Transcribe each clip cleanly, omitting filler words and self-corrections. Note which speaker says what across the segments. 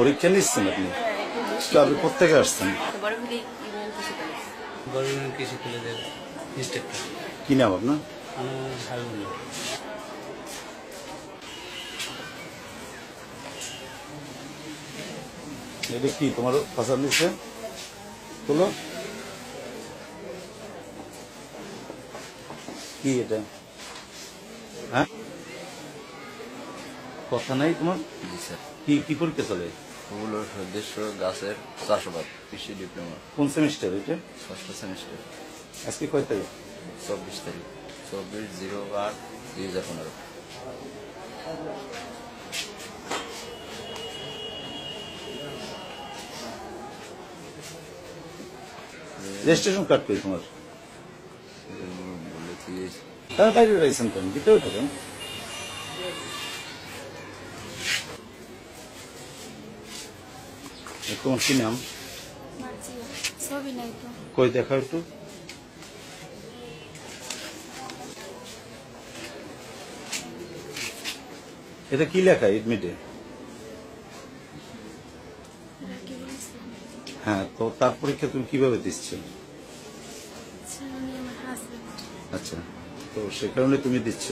Speaker 1: পরীক্ষা নিচ্ছেন আপনি? আপনি কোথেকে আসছেন?
Speaker 2: কৃষি কলেজের ইনস্ট্রাক্টর।
Speaker 1: কি নাম আপনার? এটা কি তোমার ফসল নিচ্ছে? তোলো কি এটা? হ্যাঁ, কথা নাই তোমার?
Speaker 3: জি স্যার।
Speaker 1: কি কি পরীক্ষা চলে?
Speaker 3: ফুলের উদ্দেশ্য গাছের চাষাবাদ কৃষি ডিপ্লোমা।
Speaker 1: কোন সেমিস্টার এটা?
Speaker 3: ষষ্ঠ সেমিস্টার।
Speaker 1: আজকে কয় তারিখ?
Speaker 3: 24 তারিখ, 24/08/2015।
Speaker 1: রেজিস্ট্রেশন কার্ড কই তোমার?
Speaker 3: বলেছি
Speaker 1: তারা বাইরে রয়েছেন কেন? ভিতরে থাকেন। তোমার কি নাম?
Speaker 4: ছবি নাই তো।
Speaker 1: কই দেখা একটু। এটা কি লেখা এডমিটে? হ্যাঁ, তো তার পরীক্ষা তুমি কিভাবে দিচ্ছ? আচ্ছা, তো সে কারণে তুমি দিচ্ছ।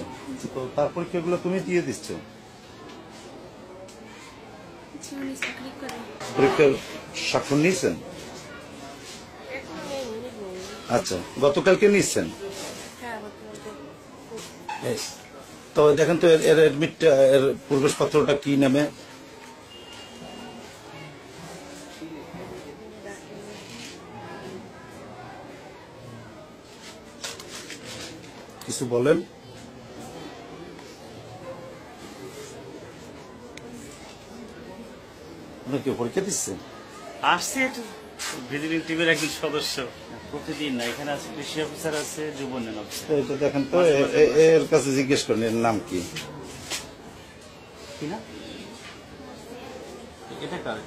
Speaker 1: তো তার পরীক্ষাগুলো তুমি দিয়ে দিচ্ছ? পরীক্ষার স্বাক্ষর নিয়েছেন? আচ্ছা, গতকালকে নিচ্ছেন? তো দেখেন তো এর এডমিটটা, এর প্রবেশপত্রটা কি নামে? কিছু বলেন। আপনার কেউ পরীক্ষা দিচ্ছে?
Speaker 5: আসছে একটু ভিজিটিং টিমের একজন সদস্য, প্রতিদিন না, এখানে আছে কৃষি অফিসার আছে, যুব উন্নয়ন অফিসার।
Speaker 1: তো এটা দেখেন তো, এর কাছে জিজ্ঞেস করেন এর নাম কি?
Speaker 5: কি না এটা কার?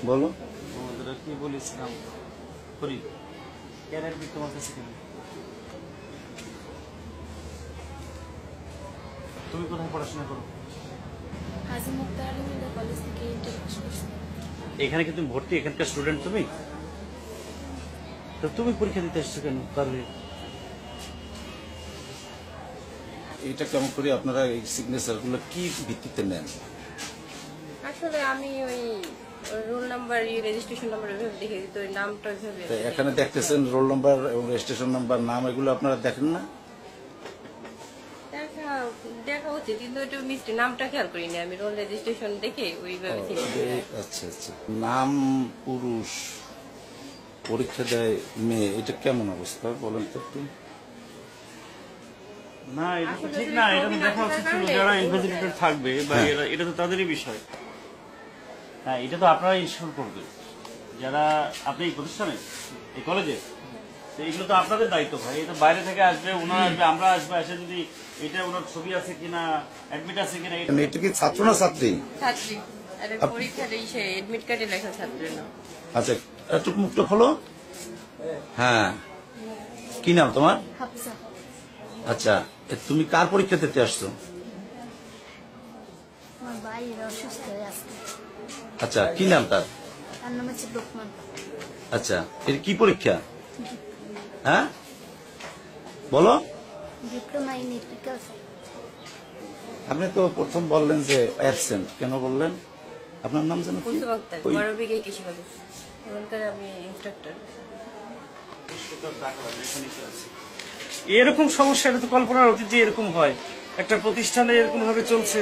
Speaker 1: বলো।
Speaker 5: আমাদের কি বলেছিলাম করি কেন তোমার কাছে কেন? তুমি কোথায় পড়াশোনা করো? এখানে কি তুমি ভর্তি, এখানকার স্টুডেন্ট তুমি? তো তুমি পরীক্ষা দিতে আসছো কেন তাহলে?
Speaker 1: এটা কেমন করে আপনারা এই সিগনেচার গুলো কি ভিত্তিতে নেন?
Speaker 6: আসলে আমি ওই রোল নাম্বার, রেজিস্ট্রেশন নাম্বার ওইভাবে দেখে দিত, ওই নামটা ওইভাবে।
Speaker 1: তো এখানে দেখতেছেন রোল নাম্বার এবং রেজিস্ট্রেশন নাম্বার, নাম, এগুলো আপনারা দেখেন না?
Speaker 6: দেখা উচিত, কিন্তু ওইটা মিষ্টি নামটা খেয়াল করিনি আমি, রোল রেজিস্ট্রেশন দেখে ওইভাবে।
Speaker 1: আচ্ছা আচ্ছা, নাম পুরুষ, পরীক্ষা দেয় মেয়ে, এটা কেমন অবস্থা বলেন তো একটু।
Speaker 5: না, এটা তো ঠিক না, এটা তো দেখা উচিত ছিল যারা ইনভেস্টিগেটর থাকবে বা এটা তো তাদেরই বিষয়। হ্যাঁ, এটা তো আপনারা ইনশিওর করবেন যারা আপনি এই প্রতিষ্ঠানে, এই কলেজে, তো এগুলো তো আপনাদের দায়িত্ব ভাই। এটা বাইরে থেকে আসবে, ওনারা আসবে, আমরা আসবে, এসে যদি এটা ওনার ছবি আছে কিনা, অ্যাডমিট আছে কিনা।
Speaker 1: এটা কি ছাত্র না ছাত্রী?
Speaker 6: ছাত্রী। আরে পরীক্ষার এই সে এডমিট কার্ডে লেখা ছাত্রী না।
Speaker 1: আচ্ছা, একটু মুখটা খোলো। হ্যাঁ, কি নাম তোমার? আচ্ছা, তুমি কার পরীক্ষা দিতে আসছো? আচ্ছা, কি নাম তার? আচ্ছা, এর কি পরীক্ষা? হ্যাঁ বলো। আপনি তো প্রথম বললেন যে অ্যাবসেন্ট, কেন বললেন? আপনার নাম জানো?
Speaker 6: আমি ইনস্ট্রাক্টর।
Speaker 5: এরকম সমস্যা, এটা তো কল্পনার অতীত যে এরকম হয়, একটা প্রতিষ্ঠানে এরকম ভাবে চলছে।